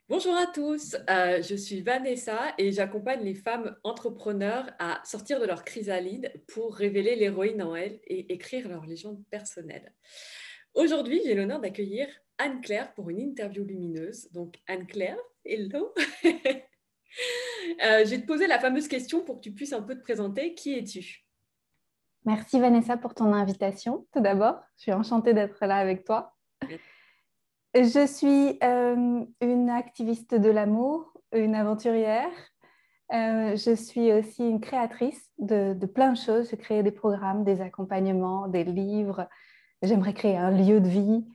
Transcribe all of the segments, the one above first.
Bonjour à tous, je suis Vanessa et j'accompagne les femmes entrepreneurs à sortir de leur chrysalide pour révéler l'héroïne en elles et écrire leur légende personnelle. Aujourd'hui, j'ai l'honneur d'accueillir Anne-Claire pour une interview lumineuse. Donc Anne-Claire, hello. Je vais te poser la fameuse question pour que tu puisses un peu te présenter. Qui es-tu? Merci Vanessa pour ton invitation, tout d'abord. Je suis enchantée d'être là avec toi. Je suis une activiste de l'amour, une aventurière. Je suis aussi une créatrice de plein de choses. J'ai créé des programmes, des accompagnements, des livres. J'aimerais créer un lieu de vie.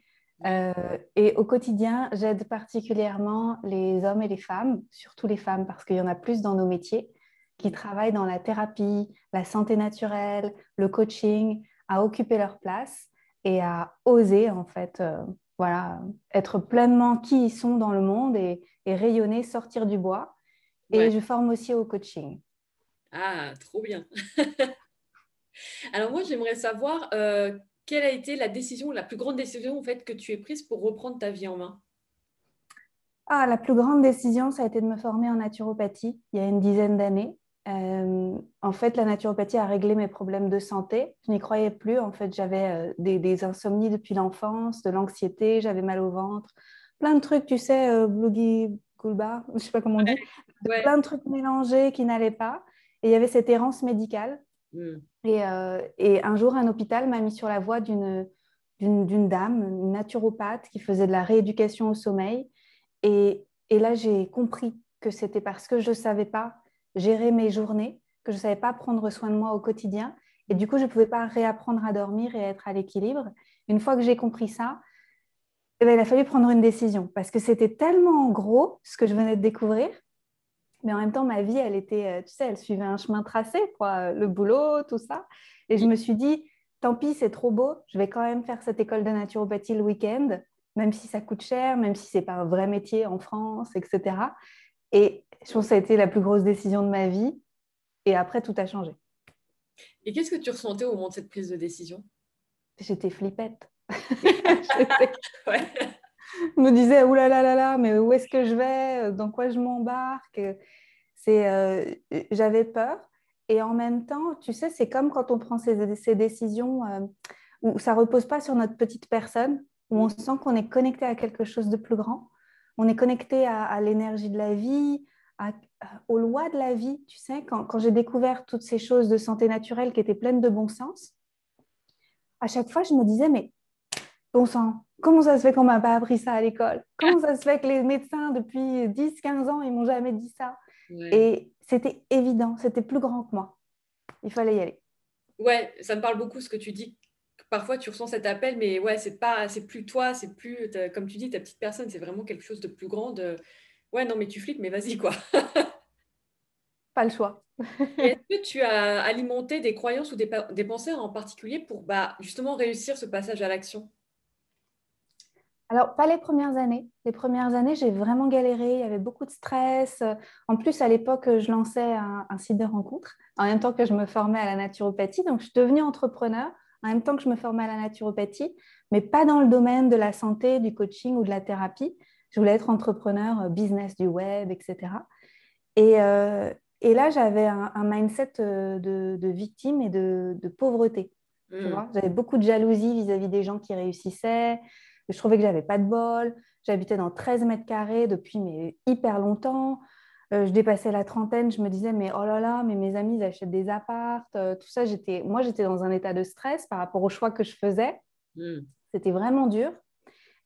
Ouais, Et au quotidien, j'aide particulièrement les hommes et les femmes, surtout les femmes, parce qu'il y en a plus dans nos métiers, qui travaillent dans la thérapie, la santé naturelle, le coaching, à occuper leur place et à oser, en fait, voilà, être pleinement qui ils sont dans le monde et rayonner, sortir du bois. Et ouais. je forme aussi au coaching. Ah, trop bien. Alors moi, j'aimerais savoir quelle a été la décision, la plus grande décision en fait que tu aies prise pour reprendre ta vie en main. Ah, la plus grande décision, ça a été de me former en naturopathie il y a une dizaine d'années. En fait, la naturopathie a réglé mes problèmes de santé. Je n'y croyais plus. En fait, j'avais des insomnies depuis l'enfance, de l'anxiété, j'avais mal au ventre, plein de trucs, tu sais, blougi, goulba, je sais pas comment on dit, Ouais. plein de trucs mélangés qui n'allaient pas. Et il y avait cette errance médicale. Hmm. Et un jour, un hôpital m'a mis sur la voie d'une dame, une naturopathe, qui faisait de la rééducation au sommeil. Et là, j'ai compris que c'était parce que je ne savais pas gérer mes journées, que je ne savais pas prendre soin de moi au quotidien. Et du coup, je ne pouvais pas réapprendre à dormir et être à l'équilibre. Une fois que j'ai compris ça, eh ben, il a fallu prendre une décision parce que c'était tellement gros ce que je venais de découvrir. Mais en même temps, ma vie, elle était, tu sais, elle suivait un chemin tracé, quoi, le boulot, tout ça. Et je me suis dit, tant pis, c'est trop beau, je vais quand même faire cette école de naturopathie le week-end, même si ça coûte cher, même si c'est pas un vrai métier en France, etc. Et je pense que ça a été la plus grosse décision de ma vie. Et après, tout a changé. Et qu'est-ce que tu ressentais au moment de cette prise de décision? J'étais flippette. J'étais- Ouais. Je me disais, ouh là là là là, mais où est-ce que je vais? Dans quoi je m'embarque? J'avais peur. Et en même temps, tu sais, c'est comme quand on prend ces décisions où ça repose pas sur notre petite personne, où on sent qu'on est connecté à quelque chose de plus grand. On est connecté à l'énergie de la vie, aux lois de la vie. Tu sais, quand j'ai découvert toutes ces choses de santé naturelle qui étaient pleines de bon sens, à chaque fois, je me disais, mais bon sang, comment ça se fait qu'on m'a pas appris ça à l'école? Comment ça se fait que les médecins, depuis 10, 15 ans, ils m'ont jamais dit ça? Ouais. Et c'était évident, c'était plus grand que moi. Il fallait y aller. Ouais, ça me parle beaucoup ce que tu dis. Parfois, tu ressens cet appel, mais ouais, c'est plus toi, c'est plus, comme tu dis, ta petite personne, c'est vraiment quelque chose de plus grand. Ouais, non, mais tu flippes, mais vas-y, quoi. Pas le choix. Et est-ce que tu as alimenté des croyances ou des pensées en particulier pour bah, justement réussir ce passage à l'action? Alors, pas les premières années. Les premières années, j'ai vraiment galéré. Il y avait beaucoup de stress. En plus, à l'époque, je lançais un site de rencontre en même temps que je me formais à la naturopathie. Donc, je suis devenue entrepreneur en même temps que je me formais à la naturopathie, mais pas dans le domaine de la santé, du coaching ou de la thérapie. Je voulais être entrepreneur, business du web, etc. Et, euh, et là, j'avais un mindset de victime et de pauvreté. Tu Hmm. vois, j'avais beaucoup de jalousie vis-à-vis des gens qui réussissaient. Je trouvais que j'avais pas de bol. J'habitais dans 13 mètres carrés depuis mais hyper longtemps. Je dépassais la trentaine. Je me disais, mais oh là là, mais mes amis, ils achètent des apparts. Tout ça, moi, j'étais dans un état de stress par rapport aux choix que je faisais. Hmm. C'était vraiment dur.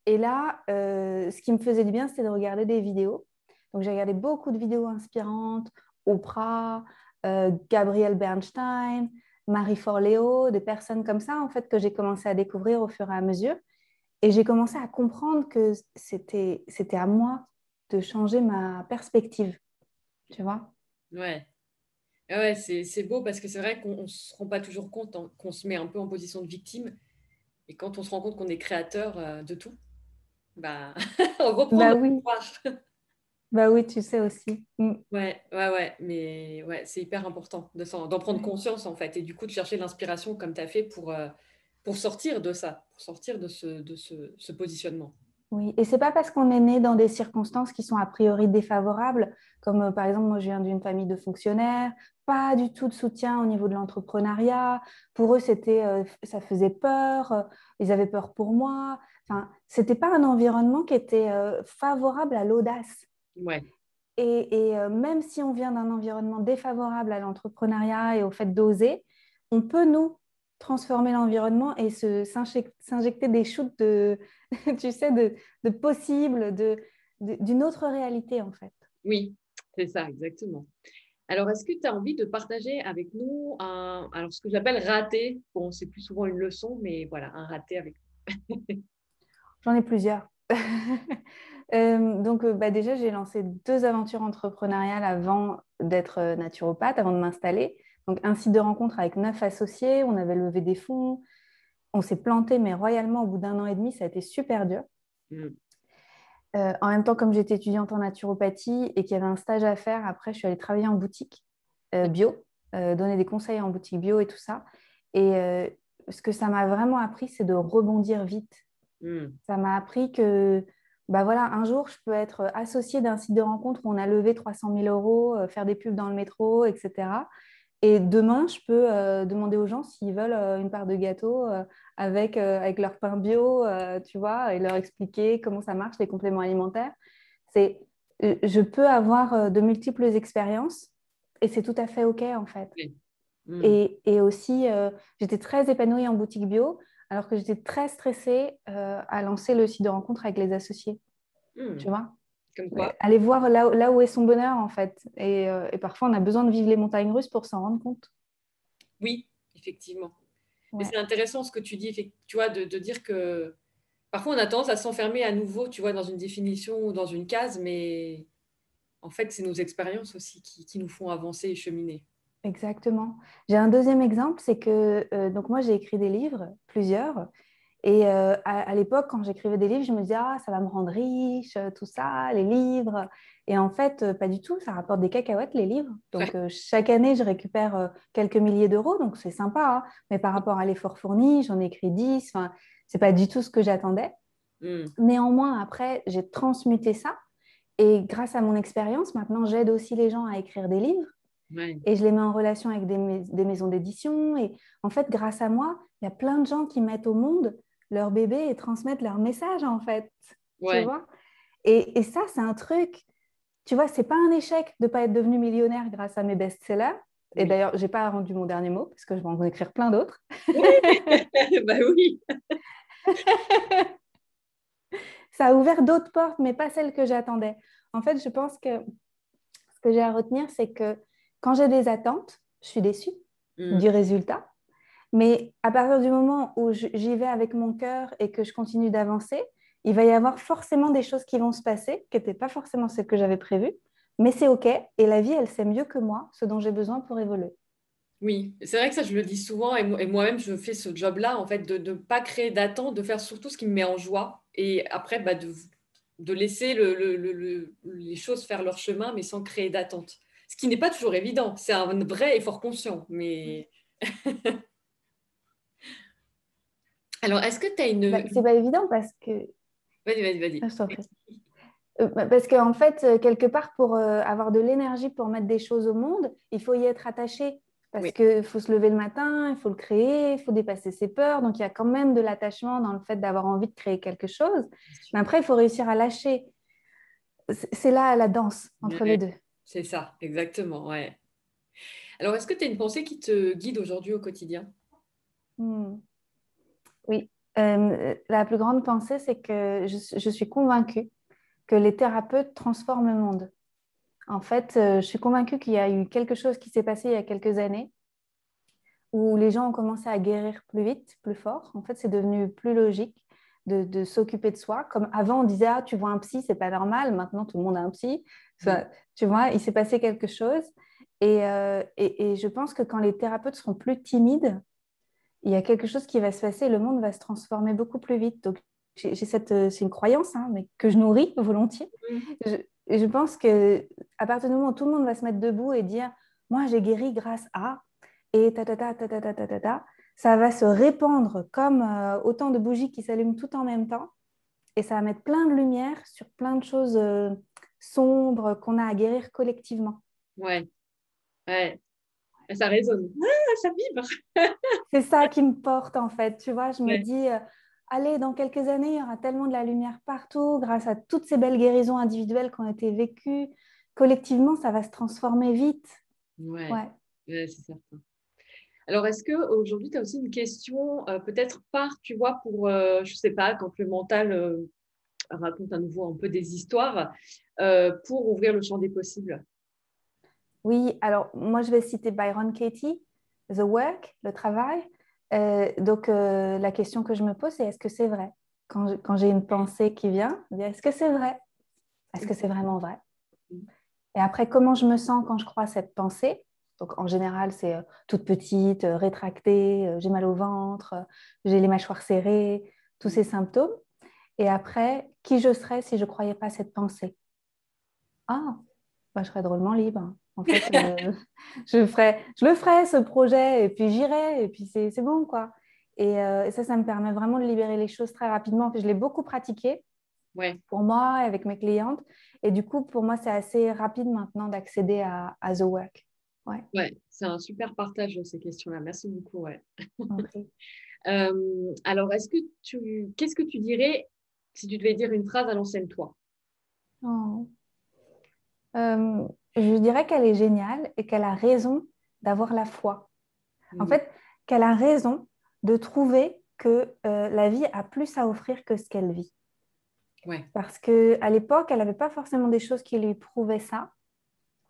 Et là, ce qui me faisait du bien, c'était de regarder des vidéos. Donc, j'ai regardé beaucoup de vidéos inspirantes, Oprah, Gabrielle Bernstein, Marie Forleo, des personnes comme ça, en fait, que j'ai commencé à découvrir au fur et à mesure. Et j'ai commencé à comprendre que c'était à moi de changer ma perspective, tu vois. Ouais. Ah ouais, c'est beau parce que c'est vrai qu'on ne se rend pas toujours compte qu'on se met un peu en position de victime. Et quand on se rend compte qu'on est créateur de tout, bah, on reprend notre Oui, pouvoir. bah oui, tu sais aussi. Mm. Ouais, ouais, ouais, mais ouais, c'est hyper important d'en prendre conscience en fait, et du coup de chercher l'inspiration comme tu as fait pour sortir de ça, pour sortir de ce positionnement. Oui, et c'est pas parce qu'on est né dans des circonstances qui sont a priori défavorables, comme par exemple, moi je viens d'une famille de fonctionnaires, pas du tout de soutien au niveau de l'entrepreneuriat. Pour eux, ça faisait peur, ils avaient peur pour moi. Enfin, c'était pas un environnement qui était favorable à l'audace. Ouais, Même si on vient d'un environnement défavorable à l'entrepreneuriat et au fait d'oser, on peut nous transformer l'environnement et s'injecter des shoots de, tu sais, de possibles, d'une autre réalité en fait. oui, c'est ça, exactement. Alors, est-ce que tu as envie de partager avec nous alors ce que j'appelle raté? Bon, c'est plus souvent une leçon, mais voilà, un raté avec. J'en ai plusieurs. Donc, bah, déjà, j'ai lancé 2 aventures entrepreneuriales avant d'être naturopathe, avant de m'installer. Donc, un site de rencontre avec 9 associés. On avait levé des fonds. On s'est planté, mais royalement, au bout d'un an et demi, ça a été super dur. Mm. En même temps, comme j'étais étudiante en naturopathie et qu'il y avait un stage à faire, après, je suis allée travailler en boutique bio, donner des conseils en boutique bio et tout ça. Et ce que ça m'a vraiment appris, c'est de rebondir vite. Mm. Ça m'a appris que, bah voilà, un jour, je peux être associée d'un site de rencontre où on a levé 300 000 euros, faire des pubs dans le métro, etc. Et demain, je peux demander aux gens s'ils veulent une part de gâteau avec leur pain bio, tu vois, et leur expliquer comment ça marche, les compléments alimentaires. C'est, je peux avoir de multiples expériences et c'est tout à fait OK, en fait. Oui. Mm. Et aussi, j'étais très épanouie en boutique bio, alors que j'étais très stressée à lancer le site de rencontre avec les associés, Mm. tu vois. Comme quoi? Aller voir là où est son bonheur, en fait. Et parfois, on a besoin de vivre les montagnes russes pour s'en rendre compte. Oui, effectivement. Mais Ouais. c'est intéressant ce que tu dis, tu vois, de dire que parfois on a tendance à s'enfermer à nouveau, tu vois, dans une définition ou dans une case, mais en fait, c'est nos expériences aussi qui nous font avancer et cheminer. Exactement. J'ai un deuxième exemple, c'est que donc moi j'ai écrit des livres, plusieurs, et à l'époque quand j'écrivais des livres, je me disais ah ça va me rendre riche, tout ça, les livres, et en fait pas du tout, ça rapporte des cacahuètes les livres. Ouais. Donc chaque année je récupère quelques milliers d'euros, donc c'est sympa, hein. Mais par rapport à l'effort fourni, j'en ai écrit 10, enfin c'est pas du tout ce que j'attendais. Mm. Néanmoins après j'ai transmuté ça, et grâce à mon expérience, maintenant j'aide aussi les gens à écrire des livres Ouais. et je les mets en relation avec des maisons d'édition. Et en fait, grâce à moi, il y a plein de gens qui mettent au monde leur bébé et transmettent leur message, en fait. Tu Ouais. vois? Et ça, c'est un truc, tu vois, c'est pas un échec de ne pas être devenu millionnaire grâce à mes best-sellers. Et Oui. d'ailleurs, j'ai pas rendu mon dernier mot parce que je vais en écrire plein d'autres. Oui, bah oui. Ça a ouvert d'autres portes, mais pas celles que j'attendais. En fait, je pense que ce que j'ai à retenir, c'est que quand j'ai des attentes, je suis déçue Mm. du résultat. Mais à partir du moment où j'y vais avec mon cœur et que je continue d'avancer, il va y avoir forcément des choses qui vont se passer, qui n'étaient pas forcément ce que j'avais prévu. Mais c'est OK. Et la vie, elle sait mieux que moi ce dont j'ai besoin pour évoluer. Oui, c'est vrai que ça, je le dis souvent, et moi-même, je fais ce job-là, en fait, de ne pas créer d'attente, de faire surtout ce qui me met en joie, et après, bah, de laisser les choses faire leur chemin, mais sans créer d'attente. Ce qui n'est pas toujours évident, c'est un vrai effort conscient, mais... Alors, est-ce que tu as Bah, c'est pas évident parce que... Vas-y, vas-y, Ah, vas-y. je t'en prie. Parce qu'en fait, quelque part, pour avoir de l'énergie pour mettre des choses au monde, il faut y être attaché. Parce Oui, qu'il faut se lever le matin, il faut le créer, il faut dépasser ses peurs. Donc, il y a quand même de l'attachement dans le fait d'avoir envie de créer quelque chose. bien sûr. Mais après, il faut réussir à lâcher. C'est là la danse entre les Ouais, deux. c'est ça, exactement, ouais. Alors, est-ce que tu as une pensée qui te guide aujourd'hui au quotidien? Hmm. Oui. La plus grande pensée, c'est que je suis convaincue que les thérapeutes transforment le monde. En fait, je suis convaincue qu'il y a eu quelque chose qui s'est passé il y a quelques années où les gens ont commencé à guérir plus vite, plus fort. En fait, c'est devenu plus logique de s'occuper de soi. Comme avant, on disait, ah, tu vois un psy, c'est pas normal. Maintenant, tout le monde a un psy. Mm. Enfin, tu vois, il s'est passé quelque chose. Et je pense que quand les thérapeutes seront plus timides, il y a quelque chose qui va se passer. Le monde va se transformer beaucoup plus vite. Donc, c'est une croyance, hein, mais que je nourris volontiers. Mm. Et je pense que à partir du moment où tout le monde va se mettre debout et dire, moi, j'ai guéri grâce à et ta, ça va se répandre comme autant de bougies qui s'allument tout en même temps. et ça va mettre plein de lumière sur plein de choses sombres qu'on a à guérir collectivement. Ouais, ouais. Ça résonne. Ça vibre. C'est ça qui me porte en fait, tu vois, je me Ouais, dis, allez, dans quelques années, il y aura tellement de la lumière partout, grâce à toutes ces belles guérisons individuelles qui ont été vécues. Collectivement, ça va se transformer vite. ouais, Ouais. ouais, c'est certain. Alors, est-ce qu'aujourd'hui, tu as aussi une question, peut-être par, tu vois, pour, je ne sais pas, quand le mental raconte à nouveau un peu des histoires, pour ouvrir le champ des possibles? Oui, alors moi je vais citer Byron Katie, The Work, le travail. Donc la question que je me pose, c'est est-ce que c'est vrai? Quand j'ai une pensée qui vient, je dis, est-ce que c'est vrai? Est-ce que c'est vraiment vrai? Et après, comment je me sens quand je crois à cette pensée? Donc en général, c'est toute petite, rétractée, j'ai mal au ventre, j'ai les mâchoires serrées, tous ces symptômes. Et après, qui je serais si je ne croyais pas à cette pensée? Ah, bah, je serais drôlement libre. En fait, je le ferai, ce projet, et puis j'irai, et puis c'est bon, quoi. Et ça me permet vraiment de libérer les choses très rapidement. Je l'ai beaucoup pratiqué Ouais, pour moi, et avec mes clientes. Et du coup, pour moi, c'est assez rapide maintenant d'accéder à The Work. Ouais, ouais, c'est un super partage de ces questions-là. Merci beaucoup, ouais. compris. Alors, qu'est-ce que tu dirais si tu devais dire une phrase à l'ancienne toi? Oh. Je dirais qu'elle est géniale et qu'elle a raison d'avoir la foi. En Mm. fait, qu'elle a raison de trouver que la vie a plus à offrir que ce qu'elle vit. Ouais, Parce qu'à l'époque, elle n'avait pas forcément des choses qui lui prouvaient ça,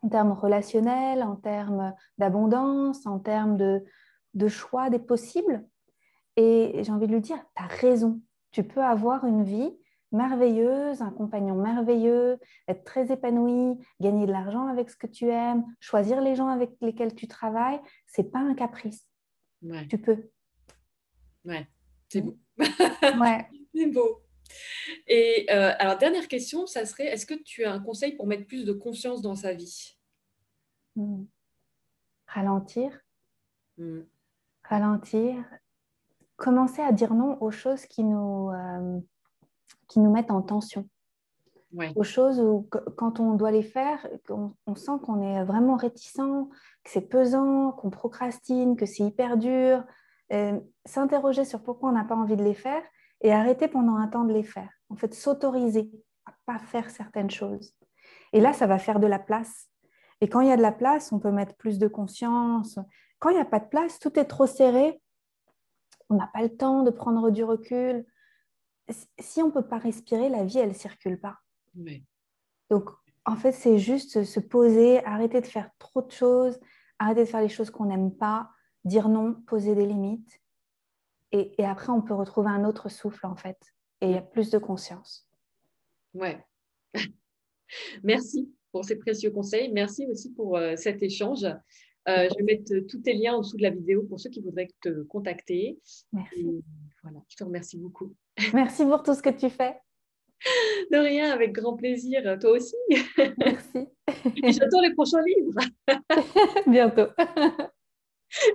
en termes relationnels, en termes d'abondance, en termes de choix des possibles. Et j'ai envie de lui dire, tu as raison, tu peux avoir une vie merveilleuse, un compagnon merveilleux, être très épanoui, gagner de l'argent avec ce que tu aimes, choisir les gens avec lesquels tu travailles, c'est pas un caprice, ouais, tu peux. ouais, c'est beau. Ouais. C'est beau. Et alors, dernière question, ça serait, est-ce que tu as un conseil pour mettre plus de confiance dans sa vie? Mm. Ralentir, Mm. ralentir, commencer à dire non aux choses qui nous mettent en tension, Ouais, aux choses où quand on doit les faire, on sent qu'on est vraiment réticent, que c'est pesant, qu'on procrastine, que c'est hyper dur. S'interroger sur pourquoi on n'a pas envie de les faire et arrêter pendant un temps de les faire. En fait, s'autoriser à pas faire certaines choses. Et là, ça va faire de la place. Et quand il y a de la place, on peut mettre plus de conscience. Quand il n'y a pas de place, tout est trop serré, on n'a pas le temps de prendre du recul. Si on ne peut pas respirer, la vie, elle ne circule pas. ouais, Donc, en fait, c'est juste se poser, arrêter de faire trop de choses, arrêter de faire les choses qu'on n'aime pas, dire non, poser des limites. Et après, on peut retrouver un autre souffle, en fait. Et il y mm, a plus de conscience. ouais. Merci pour ces précieux conseils. Merci aussi pour cet échange. Je vais mettre tous tes liens en dessous de la vidéo pour ceux qui voudraient te contacter. Et Merci. voilà, je te remercie beaucoup. Merci pour tout ce que tu fais. De rien, avec grand plaisir. Toi aussi. Merci. Et j'attends les prochains livres. Bientôt.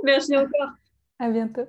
Merci encore. À bientôt.